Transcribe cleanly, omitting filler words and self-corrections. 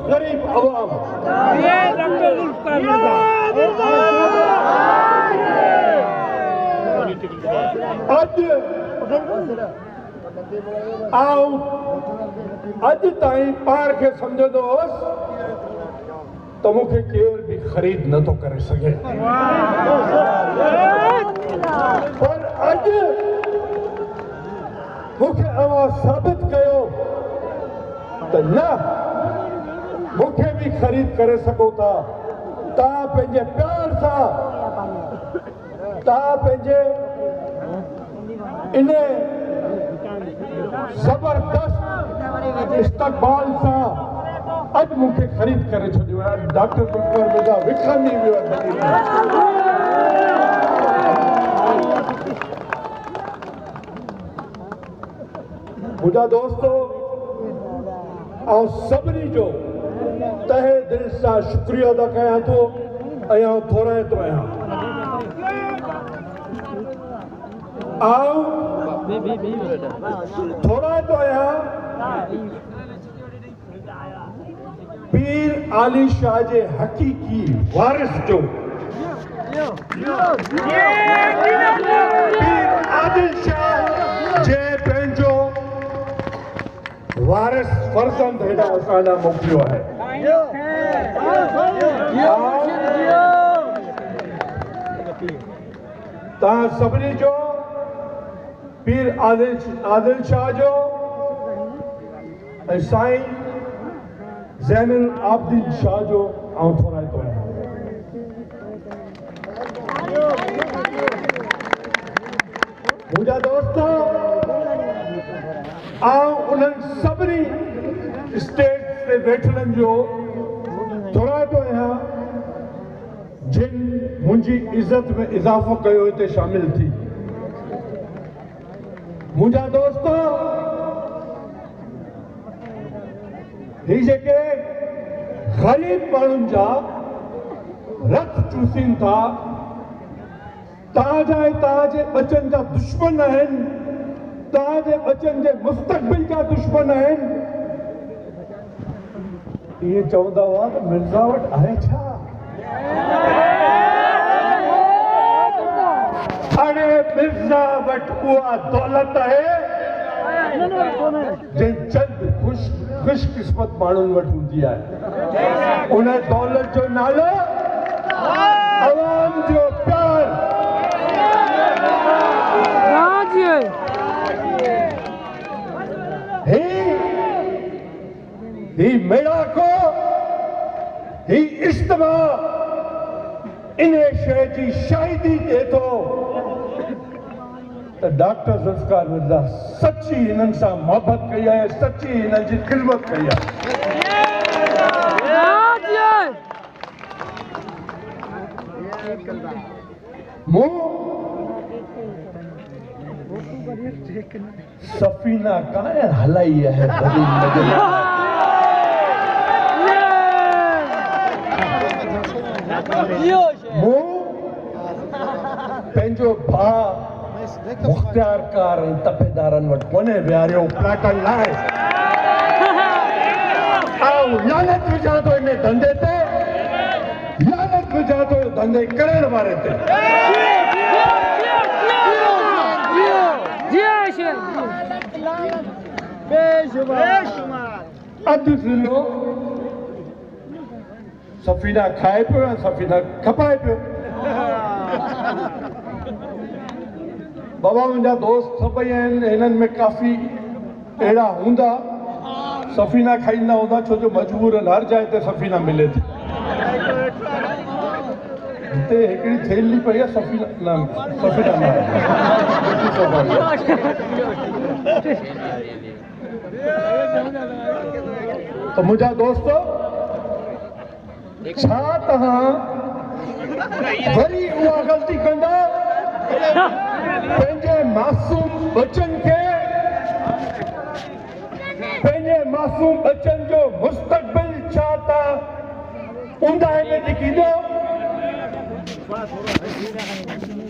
गरीब अवाम। अज ताईं पार के समझंदो हुअसि तो मूंखे केर भी खरीद न तो करे सके, पर अज मूंखे अवां साबित कयो त न मूंखे भी खरीद करे सको था। तव्हां पंहिंजे प्यार सां, तव्हां पंहिंजे इन जबरदस्त इस्तक़बाल सां अज मूंखे खरीद करे छॾियो आहे। डॉक्टर जुल्फिकार मिर्ज़ा विखरजी वियो आहे। मुंहिंजा दोस्तो, सभिनी जो तहे दिल सां शुक्रिया अदा कयां थो ऐं थोराए थो आहियां। थोराए थो आहियां पीर आली शाह जे हक़ीक़ी वारिस जो, पीर आदिल शाह जे पंहिंजो वारिस फर्ज़ंद हेॾा असां मोकिलियो आहे। तव्हां सभिनी जो पीर आदिल शाह जो ऐं साईं ज़ैनुल आबिदीन शाह जो थोराए थो आहियां। मुंहिंजा दोस्त, उन्हनि सभिनी स्टेट ते वेठलनि जो थोराए थो आहियां जिन मुंहिंजी इज़त में इज़ाफ़ो कयो हिते शामिल थी। मुंहिंजा दोस्त, ही जेके ग़रीब माण्हुनि जा रत चूसीनि था, तव्हांजा ऐं तव्हांजे बचनि जा दुश्मन आहिनि, तव्हांजे बचनि जे मुस्तक़बिल जा दुश्मन आहिनि। इहे चवंदा हुआ त मिर्ज़ा वटि आहे छा? अरे मिर्ज़ा वटि उहा दौलत आहे जे चंद खुशकिस्मत माण्हुनि वटि हूंदी आहे। उन दौलत जो नालो अवाम जो प्यार। ही मेड़ाको, ही इज्तिमा इन शइ जी शाहिदी ॾिए थो त डॉक्टर जुल्फिकार मिर्ज़ा सची हिननि सां मोहबत कई आहे, सची हिननि जी ख़िदमत कई आहे। मूं सफ़ीना कान हलाई आहे मूं पंहिंजो भाउ मुख़्तियार कार ऐं तपेदारनि वटि कोन्हे विहारियो प्लाटनि लाइ। लानत विझां थो इन धंधे ते, लानत विझां थो धंधे करण वारे ते। अधु ज़िलो सफ़ीना खाए पियो ऐं सफ़ीना खपाए पियो। बाबा मुंहिंजा दोस्त सभई आहिनि, हिननि में काफ़ी अहिड़ा हूंदा सफ़ीना खाईंदा हूंदा, छो जो मजबूर आहिनि, हर जाइ ते सफ़ीना मिले थी। हिते हिकिड़ी थैली पई आहे सफ़ीना न तो मुंहिंजा दोस्त, छा तव्हां वरी उहा ग़लती कंदा पंहिंजे मासूम बचनि खे, पंहिंजे मासूम बचनि जो मुस्तक़बिल छा तव्हां ऊंदाहे में ॾिकींदो?